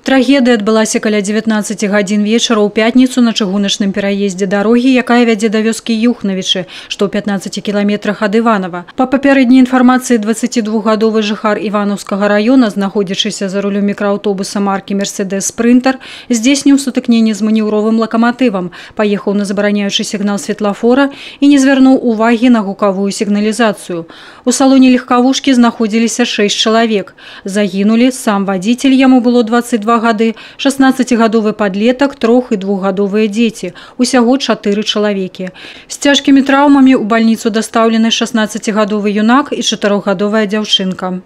Трагедыя адбылася каля 19 гадзін вечара ў пятніцу на чыгуначным пераездзе дарогі, якая вядзе да вёскі Юхнавічы, што ў 15 кіламетрах ад Іванова. Па папярэдняй інфармацыі, 22-гадовы жыхар Івановскага района, знаходзячыся за рулем мікрааўтобуса маркі «Мерседес Спринтер», здзейсніў сутыкненне з манеўровым лакаматывам, паехаў на забараняючы сігнал светлафора і не звярнуў увагі на гукавую сігналізацыю. У салоне легкавушкі знаходзіліся 6 чалавек. Загінулі сам вадзіцель, яму было 22 гады, 16-гадовы падлетак, 3- і 2-гадовыя дзеці, усяго 4 чалавекі. З цяжкімі траўмамі ў бальніцу дастаўлены 16-гадовы юнак і 4-гадовая дзяўчынка.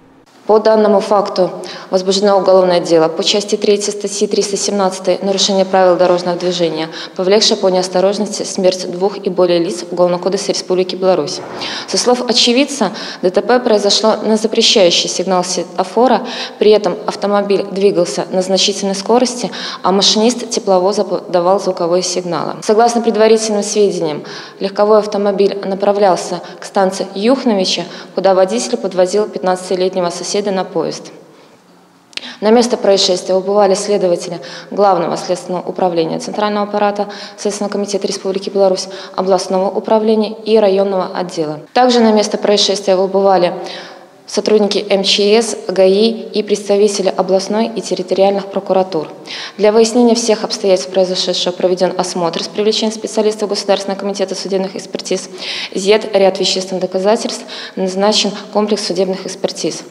По данному факту возбуждено уголовное дело по части 3 статьи 317 «Нарушение правил дорожного движения», повлекшее по неосторожности смерть 2 и более лиц Уголовного кодекса Республики Беларусь. Со слов очевидца, ДТП произошло на запрещающий сигнал светофора, при этом автомобиль двигался на значительной скорости, а машинист тепловоза подавал звуковые сигналы. Согласно предварительным сведениям, легковой автомобиль направлялся к станции Юхновича, куда водитель подвозил 15-летнего соседа на поезд. На место происшествия убывали следователи Главного следственного управления Центрального аппарата Следственного комитета Республики Беларусь, областного управления и районного отдела. Также на место происшествия убывали сотрудники МЧС, ГАИ и представители областной и территориальных прокуратур. Для выяснения всех обстоятельств произошедшего проведен осмотр с привлечением специалистов Государственного комитета судебных экспертиз, изъят ряд вещественных доказательств, назначен комплекс судебных экспертиз.